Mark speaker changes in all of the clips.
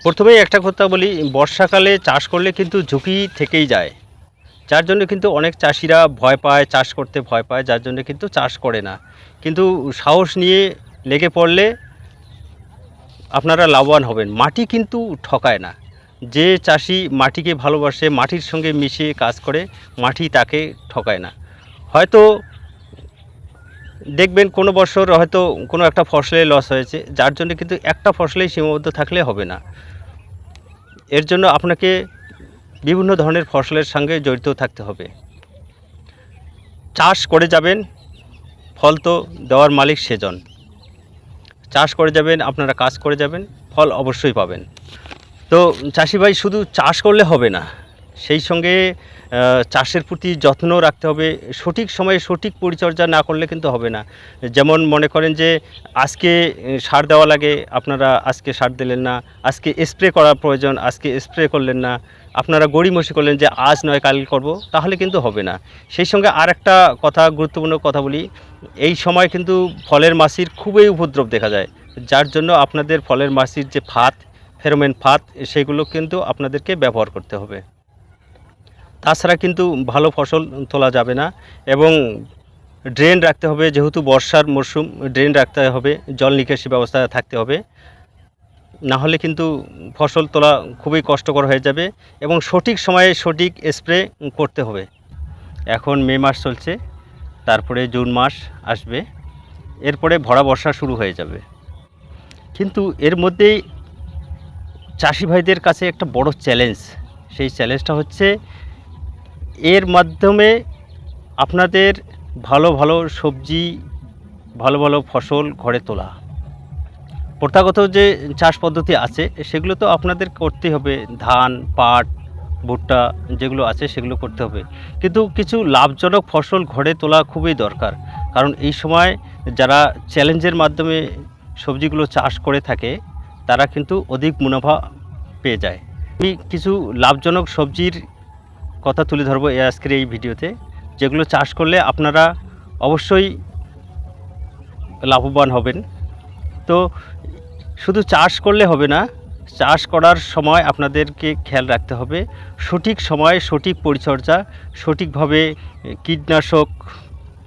Speaker 1: প্রথমেই একটা কথা বলি, বর্ষাকালে চাষ করলে কিন্তু ঝুঁকি থেকেই যায়। যার জন্য কিন্তু অনেক চাষিরা ভয় পায়, চাষ করতে ভয় পায়, যার জন্য কিন্তু চাষ করে না। কিন্তু সাহস নিয়ে লেগে পড়লে আপনারা লাভবান হবেন। মাটি কিন্তু ঠকায় না। যে চাষি মাটিকে ভালোবাসে, মাটির সঙ্গে মিশিয়ে কাজ করে, মাটি তাকে ঠকায় না। হয়তো দেখবেন কোনো বছর হয়তো কোনো একটা ফসলে লস হয়েছে, যার জন্য কিন্তু একটা ফসলেই সীমাবদ্ধ থাকলে হবে না। এর জন্য আপনাকে বিভিন্ন ধরনের ফসলের সঙ্গে জড়িত থাকতে হবে। চাষ করে যাবেন, ফল তো দেওয়ার মালিক সেজন। চাষ করে যাবেন, আপনারা কাজ করে যাবেন, ফল অবশ্যই পাবেন। তো চাষি ভাই, শুধু চাষ করলে হবে না, সেই সঙ্গে চাষের প্রতি যত্ন রাখতে হবে। সঠিক সময়ে সঠিক পরিচর্যা না করলে কিন্তু হবে না। যেমন মনে করেন যে আজকে সার দেওয়া লাগে, আপনারা আজকে সার দিলেন না। আজকে স্প্রে করা প্রয়োজন, আজকে স্প্রে করলেন না। আপনারা গড়িমসি করলেন যে আজ নয় কাল করব, তাহলে কিন্তু হবে না। সেই সঙ্গে আর একটা কথা, গুরুত্বপূর্ণ কথা বলি, এই সময় কিন্তু ফলের মাছির খুবই উপদ্রব দেখা যায়। যার জন্য আপনাদের ফলের মাছির যে ফাঁদ, ফেরোমেন ফাঁদ, সেগুলো কিন্তু আপনাদেরকে ব্যবহার করতে হবে। তাছাড়া কিন্তু ভালো ফসল তোলা যাবে না। এবং ড্রেন রাখতে হবে, যেহেতু বর্ষার মরশুম, ড্রেন রাখতে হবে, জল নিকাশি ব্যবস্থা থাকতে হবে। না হলে কিন্তু ফসল তোলা খুবই কষ্টকর হয়ে যাবে। এবং সঠিক সময়ে সঠিক স্প্রে করতে হবে। এখন মে মাস চলছে, তারপরে জুন মাস আসবে, এরপরে ভরা বর্ষা শুরু হয়ে যাবে। কিন্তু এর মধ্যেই চাষি ভাইদের কাছে একটা বড় চ্যালেঞ্জ। সেই চ্যালেঞ্জটা হচ্ছে, এর মাধ্যমে আপনাদের ভালো ভালো সবজি, ভালো ভালো ফসল ঘরে তোলা। প্রথাগত যে চাষ পদ্ধতি আছে সেগুলো তো আপনাদের করতেই হবে, ধান, পাট, ভুট্টা যেগুলো আছে সেগুলো করতে হবে। কিন্তু কিছু লাভজনক ফসল ঘরে তোলা খুবই দরকার। কারণ এই সময় যারা চ্যালেঞ্জের মাধ্যমে সবজিগুলো চাষ করে থাকে, তারা কিন্তু অধিক মুনাফা পেয়ে যায়। আমি কিছু লাভজনক সবজির কথা তুলে ধরবো আজকের এই ভিডিওতে, যেগুলো চাষ করলে আপনারা অবশ্যই লাভবান হবেন। তো শুধু চাষ করলে হবে না, চাষ করার সময় আপনাদেরকে খেয়াল রাখতে হবে সঠিক সময়ে সঠিক পরিচর্যা, সঠিকভাবে কীটনাশক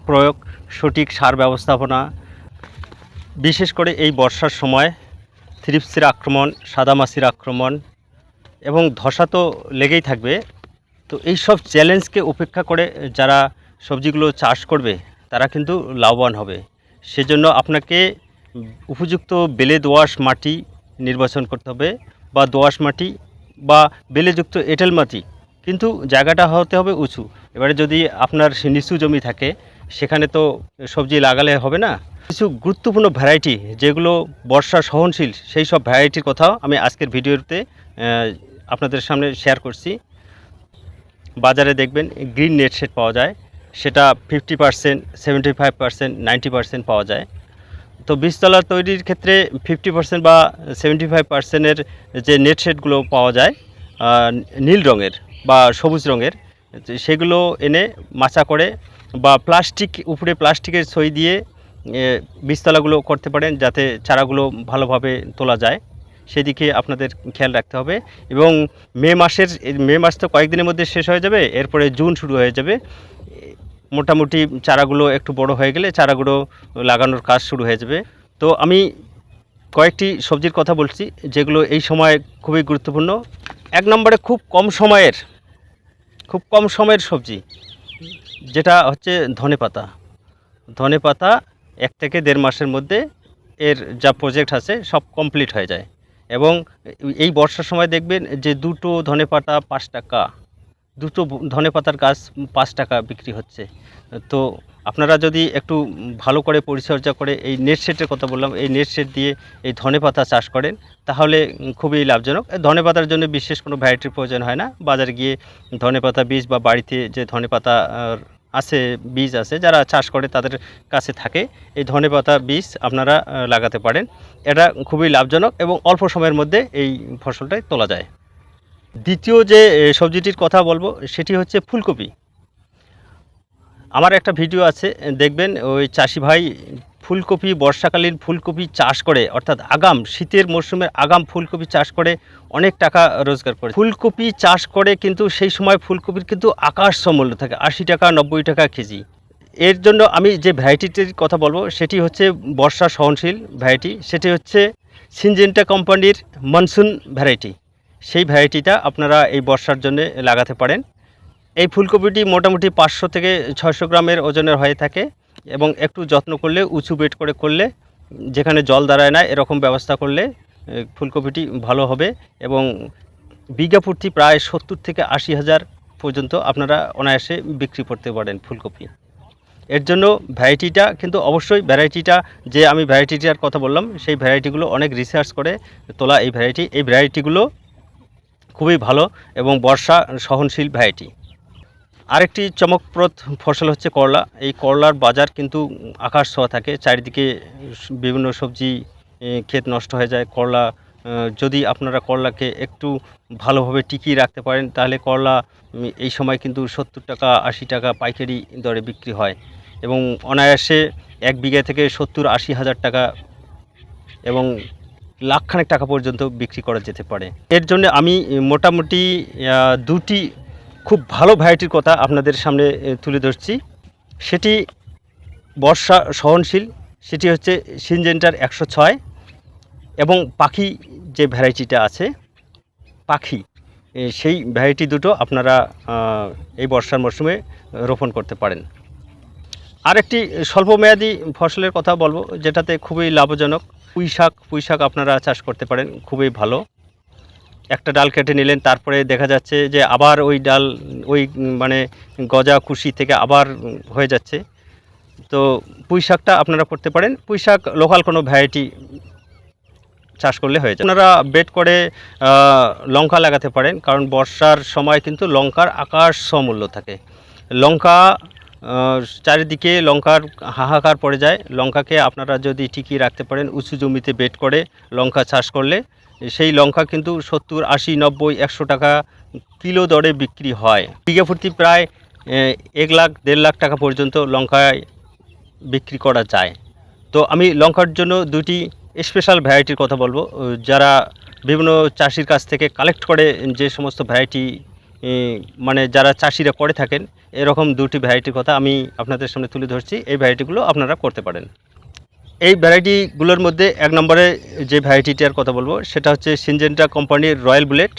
Speaker 1: প্রয়োগ, সঠিক সার ব্যবস্থাপনা। বিশেষ করে এই বর্ষার সময় থ্রিপসের আক্রমণ, সাদামাছির আক্রমণ এবং ধসা তো লেগেই থাকবে। তো এই সব চ্যালেঞ্জকে উপেক্ষা করে যারা সবজিগুলো চাষ করবে, তারা কিন্তু লাভবান হবে। সেজন্য আপনাকে উপযুক্ত বেলে দোআঁশ মাটি নির্বাচন করতে হবে, বা দোআঁশ মাটি বা বেলেযুক্ত এঁটেল মাটি, কিন্তু জায়গাটা হতে হবে উঁচু। এবারে যদি আপনার নিচু জমি থাকে, সেখানে তো সবজি লাগালে হবে না। কিছু গুরুত্বপূর্ণ ভ্যারাইটি যেগুলো বর্ষা সহনশীল, সেই সব ভ্যারাইটির কথাও আমি আজকের ভিডিওতে আপনাদের সামনে শেয়ার করছি। বাজারে দেখবেন গ্রিন নেট শেড পাওয়া যায়, সেটা 50%, 75%, 90% পাওয়া যায়। তো বীজতলা তৈরির ক্ষেত্রে 50% বা 75%-এর যে নেট শেডগুলো পাওয়া যায় নীল রঙের বা সবুজ রঙের, সেগুলো এনে মাচা করে বা প্লাস্টিক, উপরে প্লাস্টিকের ছই দিয়ে বীজতলাগুলো করতে পারেন, যাতে চারাগুলো ভালোভাবে তোলা যায়। সেদিকে আপনাদের খেয়াল রাখতে হবে। এবং মে মাস তো কয়েকদিনের মধ্যে শেষ হয়ে যাবে, এরপরে জুন শুরু হয়ে যাবে। মোটামুটি চারাগুলো একটু বড় হয়ে গেলে চারাগুলো লাগানোর কাজ শুরু হয়ে যাবে। তো আমি কয়েকটি সবজির কথা বলছি যেগুলো এই সময় খুবই গুরুত্বপূর্ণ। এক নম্বরে খুব কম সময়ের সবজি, যেটা হচ্ছে ধনেপাতা। ধনেপাতা 1 থেকে 1.5 মাসের মধ্যে এর যা প্রজেক্ট আছে সব কমপ্লিট হয়ে যায়। এবং এই বর্ষার সময় দেখবেন যে 2টো ধনেপাতা 5 টাকা, 2টো ধনেপাতার গাছ 5 টাকা বিক্রি হচ্ছে। তো আপনারা যদি একটু ভালো করে পরিচর্যা করে, এই নেট শেডের কথা বললাম, এই নেট শেড দিয়ে এই ধনেপাতা চাষ করেন, তাহলে খুবই লাভজনক। ধনেপাতার জন্য বিশেষ কোনো ভ্যারাইটির প্রয়োজন হয় না। বাজারে গিয়ে ধনেপাতা বীজ বা বাড়িতে যে ধনেপাতা আছে, বীজ আছে, যারা চাষ করে তাদের কাছে থাকে, এই ধনেপাতা বীজ আপনারা লাগাতে পারেন। এটা খুবই লাভজনক এবং অল্প সময়ের মধ্যে এই ফসলটাই তোলা যায়। দ্বিতীয় যে সবজিটির কথা বলবো সেটি হচ্ছে ফুলকপি। আমার একটা ভিডিও আছে, দেখবেন, ওই চাষি ভাই ফুলকপি বর্ষাকালীন ফুলকপি চাষ করে, অর্থাৎ আগাম শীতের মরশুমের আগাম ফুলকপি চাষ করে অনেক টাকা রোজগার করে। ফুলকপি চাষ করে কিন্তু সেই সময় ফুলকপির কিন্তু আকাশ মূল্য থাকে, 80 টাকা 90 টাকা কেজি। এর জন্য আমি যে ভ্যারাইটিটির কথা বলবো সেটি হচ্ছে বর্ষা সহনশীল ভ্যারাইটি, সেটি হচ্ছে সিনজেন্টা কোম্পানির মনসুন ভ্যারাইটি। সেই ভ্যারাইটিটা আপনারা এই বর্ষার জন্য লাগাতে পারেন। এই ফুলকপিটি মোটামুটি 500 থেকে 600 গ্রামের ওজনের হয়ে থাকে এবং একটু যত্ন করলে, উঁচু বেড করে করলে, যেখানে জল দাঁড়ায় না এরকম ব্যবস্থা করলে ফুলকপিটি ভালো হবে এবং বিঘা প্রতি প্রায় 70 থেকে 80 হাজার পর্যন্ত আপনারা অনায়াসে বিক্রি করতে পারেন ফুলকপি। এর জন্য ভ্যারাইটিটা কিন্তু অবশ্যই, ভ্যারাইটিটা যে আমি ভ্যারাইটিটার কথা বললাম সেই ভ্যারাইটিগুলো অনেক রিসার্চ করে তোলা এই ভ্যারাইটিগুলো খুবই ভালো এবং বর্ষা সহনশীল ভ্যারাইটি। আরেকটি চমকপ্রদ ফসল হচ্ছে করলা। এই করলার বাজার কিন্তু আকাশ ছোঁয়া থাকে, চারিদিকে বিভিন্ন সবজি ক্ষেত নষ্ট হয়ে যায়। করলা যদি আপনারা করলাকে একটু ভালোভাবে টিকিয়ে রাখতে পারেন তাহলে করলা এই সময় কিন্তু 70 টাকা 80 টাকা পাইকারি দরে বিক্রি হয় এবং অনায়াসে 1 বিঘা থেকে 70-80 হাজার টাকা এবং লাখখানেক টাকা পর্যন্ত বিক্রি করা যেতে পারে। এর জন্য আমি মোটামুটি দুটি খুব ভালো ভ্যারাইটির কথা আপনাদের সামনে তুলে ধরছি। সেটি বর্ষা সহনশীল, সেটি হচ্ছে সিনজেন্টার 106 এবং পাখি যে ভ্যারাইটিটা আছে পাখি, সেই ভ্যারাইটি দুটো আপনারা এই বর্ষার মরশুমে রোপণ করতে পারেন। আরেকটি স্বল্পমেয়াদী ফসলের কথা বলবো যেটাতে খুবই লাভজনক, পুঁই শাক আপনারা চাষ করতে পারেন, খুবই ভালো। একটা ডাল কেটে নিলেন, তারপরে দেখা যাচ্ছে যে আবার ওই ডাল ওই মানে গজা কুশি থেকে আবার হয়ে যাচ্ছে। তো পুঁই শাকটা আপনারা করতে পারেন। পুঁই শাক লোকাল কোনো ভ্যারাইটি চাষ করলে হয়ে যায়। আপনারা বেড করে লঙ্কা লাগাতে পারেন, কারণ বর্ষার সময় কিন্তু লঙ্কার আকাশ মূল্য থাকে। লঙ্কা চারিদিকে লঙ্কার হাহাকার পড়ে যায়। লঙ্কাকে আপনারা যদি টিকিয়ে রাখতে পারেন উঁচু জমিতে বেড করে লঙ্কা চাষ করলে, সেই লঙ্কা কিন্তু 70, 80, 90, 100 টাকা কিলো দরে বিক্রি হয়। বিঘা প্রতি প্রায় 1 লাখ 1.5 লাখ টাকা পর্যন্ত লঙ্কায় বিক্রি করা যায়। তো আমি লঙ্কার জন্য দুটি স্পেশাল ভ্যারাইটির কথা বলবো, যারা বিভিন্ন চাষির কাছ থেকে কালেক্ট করে যে সমস্ত ভ্যারাইটি মানে যারা চাষিরা করে থাকেন, এরকম দুটি ভ্যারাইটির কথা আমি আপনাদের সামনে তুলে ধরছি। এই ভ্যারাইটিগুলো আপনারা করতে পারেন। এই ভ্যারাইটিগুলোর মধ্যে 1 নম্বরে যে ভ্যারাইটিটার কথা বলবো সেটা হচ্ছে সিনজেন্টা কোম্পানির রয়্যাল বুলেট।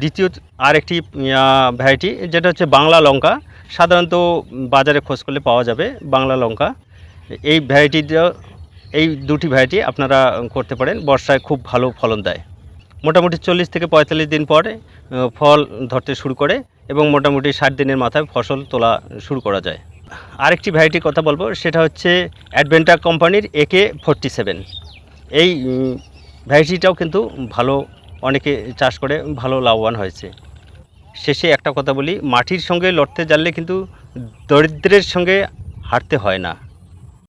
Speaker 1: দ্বিতীয় আরেকটি ভ্যারাইটি যেটা হচ্ছে বাংলা লঙ্কা, সাধারণত বাজারে খোঁজ করলে পাওয়া যাবে বাংলা লঙ্কা। এই ভ্যারাইটিটা, এই দুটি ভ্যারাইটি আপনারা করতে পারেন, বর্ষায় খুব ভালো ফলন দেয়। মোটামুটি 40 থেকে 45 দিন পরে ফল ধরতে শুরু করে এবং মোটামুটি 60 দিনের মাথায় ফসল তোলা শুরু করা যায়। আরেকটি ভ্যারাইটির কথা বলবো সেটা হচ্ছে অ্যাডভেন্টা কোম্পানির AK-47। এই ভ্যারাইটিটাও কিন্তু ভালো, অনেকে চাষ করে ভালো লাভবান হয়েছে। শেষে একটা কথা বলি, মাটির সঙ্গে লড়তে জানলে কিন্তু দরিদ্রের সঙ্গে হারতে হয় না।